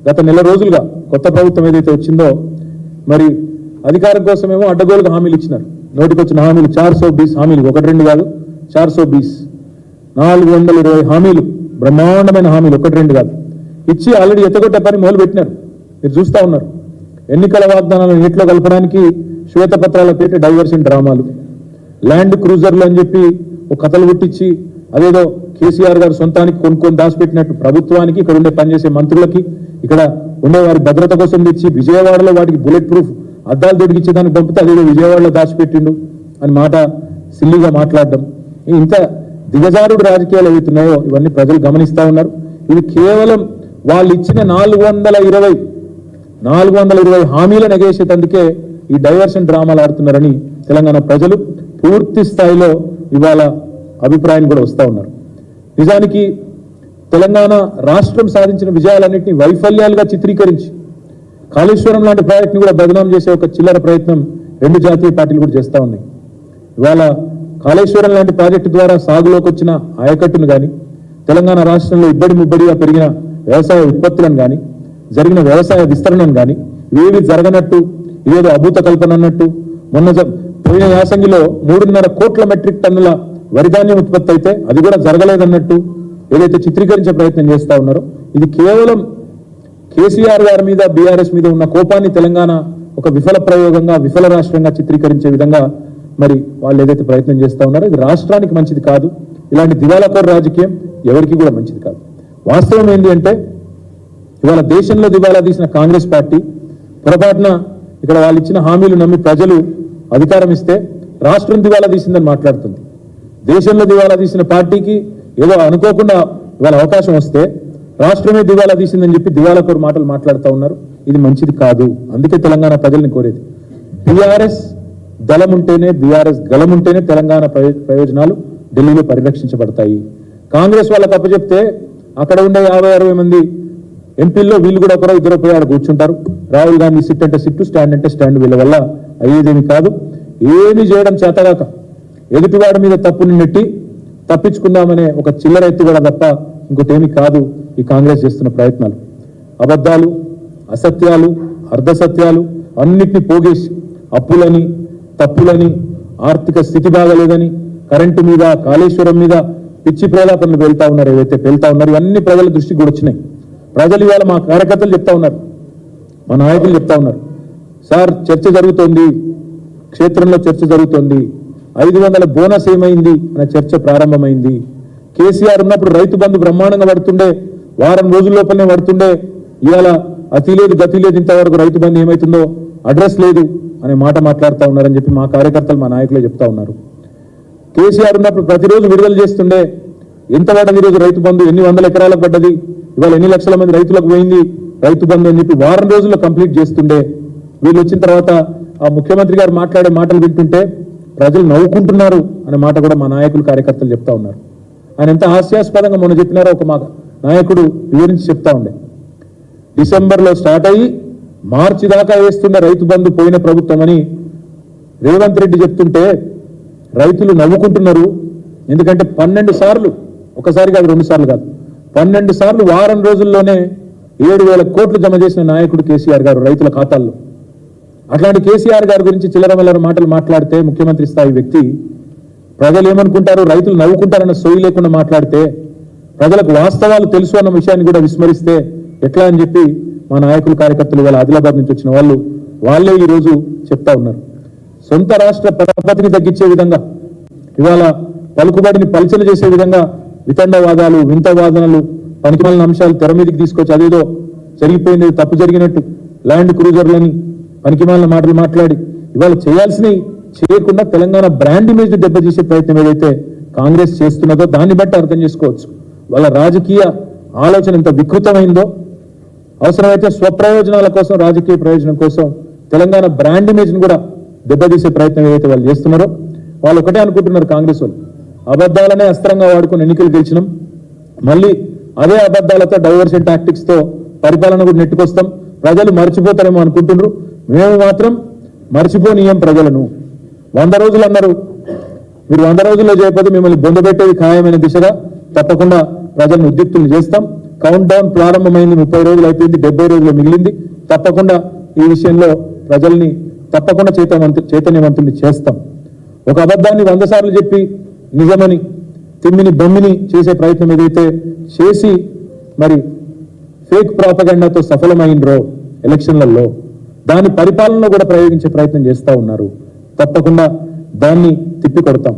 గత నెల రోజులుగా కొత్త ప్రభుత్వం ఏదైతే వచ్చిందో మరి అధికారం కోసమేమో అడ్డగోలుగా హామీలు ఇచ్చినారు. నోటికొచ్చిన హామీలు 420 హామీలు, ఒకటి రెండు కాదు, 420 420 హామీలు, బ్రహ్మాండమైన హామీలు, ఒకటి రెండు కాదు ఇచ్చి ఆల్రెడీ ఎత్తగొట్టే పని మొదలు పెట్టినారు. మీరు చూస్తూ ఉన్నారు. ఎన్నికల వాగ్దానాలను నీటిలో కలపడానికి శ్వేతపత్రాల పేట డైవర్షన్ డ్రామాలు, ల్యాండ్ క్రూజర్లు అని చెప్పి ఒక కథలు పుట్టించి అదేదో కేసీఆర్ గారు సొంతానికి కొనుక్కొని దాచిపెట్టినట్టు ప్రభుత్వానికి, ఇక్కడ ఉండే పనిచేసే మంత్రులకి, ఇక్కడ ఉండే వారి భద్రత కోసం తెచ్చి విజయవాడలో వాటికి బుల్లెట్ ప్రూఫ్ అద్దాలు దొరికిచ్చేదానికి పంపితే అదేదో విజయవాడలో దాచిపెట్టిండు అని మాట సిల్లిగా మాట్లాడడం. ఇంత దిగజారుడు రాజకీయాలు అవుతున్నాయో ఇవన్నీ ప్రజలు గమనిస్తూ ఉన్నారు. ఇది కేవలం వాళ్ళు ఇచ్చిన 420 హామీలను ఎగేసేటందుకే ఈ డైవర్షన్ డ్రామాలు ఆడుతున్నారని తెలంగాణ ప్రజలు పూర్తి స్థాయిలో ఇవాళ అభిప్రాయం కూడా వస్తూ ఉన్నారు. నిజానికి తెలంగాణ రాష్ట్రం సాధించిన విజయాలన్నింటినీ వైఫల్యాలుగా చిత్రీకరించి కాళేశ్వరం లాంటి ప్రాజెక్టుని కూడా బదనాం చేసే ఒక చిల్లర ప్రయత్నం రెండు జాతీయ పార్టీలు కూడా చేస్తూ ఉన్నాయి. ఇవాళ కాళేశ్వరం లాంటి ప్రాజెక్టు ద్వారా సాగులోకి వచ్చిన ఆయకట్టును కానీ, తెలంగాణ రాష్ట్రంలో ఇబ్బడి ముబ్బడిగా పెరిగిన వ్యవసాయ ఉత్పత్తులను కానీ, జరిగిన వ్యవసాయ విస్తరణను కానీ ఇవేవి జరగనట్టు, ఇదేదో అభూత కల్పన అన్నట్టు, మొన్న పోయిన యాసంగిలో 3.5 కోట్ల మెట్రిక్ టన్నుల వరిధాన్యం ఉత్పత్తి అయితే అది కూడా జరగలేదన్నట్టు ఏదైతే చిత్రీకరించే ప్రయత్నం చేస్తూ ఉన్నారో ఇది కేవలం కేసీఆర్ గారి మీద, బీఆర్ఎస్ మీద ఉన్న కోపాన్ని తెలంగాణ ఒక విఫల ప్రయోగంగా, విఫల రాష్ట్రంగా చిత్రీకరించే విధంగా మరి వాళ్ళు ఏదైతే ప్రయత్నం చేస్తూ ఉన్నారో ఇది రాష్ట్రానికి మంచిది కాదు. ఇలాంటి దివాలాకోరు రాజకీయం ఎవరికి కూడా మంచిది కాదు. వాస్తవం ఏంటి అంటే ఇవాళ దేశంలో దివాలా తీసిన కాంగ్రెస్ పార్టీ పొరపాటున ఇక్కడ వాళ్ళు ఇచ్చిన హామీలు నమ్మి ప్రజలు అధికారం ఇస్తే రాష్ట్రం దివాలా తీసిందని మాట్లాడుతుంది. దేశంలో దివాలా తీసిన పార్టీకి ఏదో అనుకోకుండా ఇవాళ అవకాశం వస్తే రాష్ట్రమే దివాలా తీసిందని చెప్పి దివాలాకోరు మాటలు మాట్లాడుతూ ఉన్నారు. ఇది మంచిది కాదు. అందుకే తెలంగాణ ప్రజల్ని కోరేది బీఆర్ఎస్ దళం ఉంటేనే, బీఆర్ఎస్ గలం ఉంటేనే తెలంగాణ ప్రయోజనాలు ఢిల్లీలో పరిరక్షించబడతాయి. కాంగ్రెస్ వాళ్ళకి అప్పచెప్తే అక్కడ ఉండే 50-60 మంది ఎంపీల్లో వీళ్ళు కూడా ఒకరో ఇద్దరు పోయి ఆడ కూర్చుంటారు. రాహుల్ గాంధీ సిట్ అంటే సిట్టు, స్టాండ్ అంటే స్టాండ్. వీళ్ళ వల్ల అయ్యేదేమి కాదు. ఏమి చేయడం చేతగాక ఎదుటివాడి మీద తప్పుని నెట్టి తప్పించుకుందామనే ఒక చిల్లర ఎత్తుగడ తప్ప ఇంకోటేమి కాదు ఈ కాంగ్రెస్ చేస్తున్న ప్రయత్నాలు. అబద్ధాలు, అసత్యాలు, అర్ధసత్యాలు అన్నిటినీ పోగేసి అప్పులని, తప్పులని, ఆర్థిక స్థితి బాగలేదని, కరెంటు మీద, కాళేశ్వరం మీద పిచ్చి ప్రేలాపనలు వెళ్తా ఉన్నారు. ఏవైతే వెళ్తా ఉన్నారు ఇవన్నీ ప్రజల దృష్టికి కూడా వచ్చినాయి. ప్రజలు ఇవాళ మా కార్యకర్తలు చెప్తా ఉన్నారు, మా నాయకులు చెప్తా ఉన్నారు, సార్ చర్చ జరుగుతోంది, క్షేత్రంలో చర్చ జరుగుతోంది, 500 బోనస్ ఏమైంది అనే చర్చ ప్రారంభమైంది. కేసీఆర్ ఉన్నప్పుడు రైతు బంధు బ్రహ్మాండంగా పడుతుండే, వారం రోజుల లోపలనే పడుతుండే. ఇవాళ అతి లేదు గతి లేదు, ఇంతవరకు రైతు బంధు ఏమైతుందో అడ్రస్ లేదు అనే మాట మాట్లాడుతూ ఉన్నారని చెప్పి మా కార్యకర్తలు, మా నాయకులే చెప్తా ఉన్నారు. కేసీఆర్ ఉన్నప్పుడు ప్రతిరోజు విడుదల చేస్తుండే, ఎంత పడ్డది ఈరోజు రైతు బంధు, ఎన్ని వందల ఎకరాలకు పడ్డది, ఇవాళ ఎన్ని లక్షల మంది రైతులకు పోయింది రైతు బంధు అని చెప్పి వారం రోజుల్లో కంప్లీట్ చేస్తుండే. వీళ్ళు వచ్చిన తర్వాత ఆ ముఖ్యమంత్రి గారు మాట్లాడే మాటలు వింటుంటే ప్రజలు నవ్వుకుంటున్నారు అనే మాట కూడా మా నాయకులు, కార్యకర్తలు చెప్తా ఉన్నారు. ఆయన ఎంత హాస్యాస్పదంగా మొన్న చెప్పినారో ఒక మా నాయకుడు వివరించి చెప్తా ఉండే. డిసెంబర్లో స్టార్ట్ అయ్యి మార్చి దాకా వేస్తున్న రైతు బంధు పోయిన ప్రభుత్వం అని రేవంత్ రెడ్డి చెప్తుంటే రైతులు నవ్వుకుంటున్నారు. ఎందుకంటే 12 సార్లు, ఒకసారి కాదు 2 సార్లు కాదు, 12 సార్లు వారం రోజుల్లోనే 7,000 కోట్లు జమ చేసిన నాయకుడు కేసీఆర్ గారు రైతుల ఖాతాల్లో. అట్లాంటి కేసీఆర్ గారి గురించి చిల్లరమల్లర మాటలు మాట్లాడితే ముఖ్యమంత్రి స్థాయి వ్యక్తి ప్రజలు ఏమనుకుంటారు, రైతులు నవ్వుకుంటారన్న సోయి లేకుండా మాట్లాడితే, ప్రజలకు వాస్తవాలు తెలుసు అన్న విషయాన్ని కూడా విస్మరిస్తే ఎట్లా అని చెప్పి మా నాయకులు, కార్యకర్తలు ఇవాళ ఆదిలాబాద్ నుంచి వచ్చిన వాళ్ళే ఈరోజు చెప్తా ఉన్నారు. సొంత రాష్ట్ర పరపతిని తగ్గించే విధంగా, ఇవాళ పలుకుబడిని పలిచన చేసే విధంగా వితండవాదాలు, వింత వాదనలు, పనికిమాలిన అంశాలు తెర మీదకి తీసుకొచ్చి అదేదో జరిగిపోయింది, తప్పు జరిగినట్టు ల్యాండ్ క్రూజర్లని పనికిమాలిన మాటలు మాట్లాడి ఇవాళ చేయాల్సినవి చేయకుండా తెలంగాణ బ్రాండ్ ఇమేజ్ దెబ్బతీసే ప్రయత్నం ఏదైతే కాంగ్రెస్ చేస్తున్నదో దాన్ని బట్టి అర్థం చేసుకోవచ్చు వాళ్ళ రాజకీయ ఆలోచన ఎంత వికృతమైందో. అవసరమైతే స్వప్రయోజనాల కోసం, రాజకీయ ప్రయోజనం కోసం తెలంగాణ బ్రాండ్ ఇమేజ్ని కూడా దెబ్బతీసే ప్రయత్నం ఏదైతే వాళ్ళు చేస్తున్నారో వాళ్ళు ఒకటే అనుకుంటున్నారు, కాంగ్రెస్ వాళ్ళు అబద్ధాలనే అస్త్రంగా వాడుకుని ఎన్నికలు గెలిచినాం, మళ్ళీ అదే అబద్ధాలతో డైవర్షన్ టాక్టిక్స్తో పరిపాలన కూడా నెట్టుకొస్తాం, ప్రజలు మర్చిపోతారేమో అనుకుంటున్నారు. మేము మాత్రం మర్చిపోనీయం ప్రజలను. 100 రోజులు అన్నారు, మీరు 100 రోజుల్లో చేయకపోతే మిమ్మల్ని బొందబెట్టేది ఖాయమైన దిశగా తప్పకుండా ప్రజలను ఉద్యుక్తులు చేస్తాం. కౌంట్ డౌన్ ప్రారంభమైంది, 30 రోజులు అయిపోయింది, 70 రోజులు మిగిలింది. తప్పకుండా ఈ విషయంలో ప్రజల్ని తప్పకుండా చైతన్యవంతుల్ని చేస్తాం. ఒక అబద్ధాన్ని 100 సార్లు చెప్పి నిజమని తిమ్మిని బొమ్మిని చేసే ప్రయత్నం ఏదైతే చేసి మరి ఫేక్ ప్రాపగండాతో సఫలమైనరో ఎలక్షన్లలో, దాని పరిపాలనలో కూడా ప్రయోగించే ప్రయత్నం చేస్తూ ఉన్నారు. తప్పకుండా దాన్ని తిప్పికొడతాం.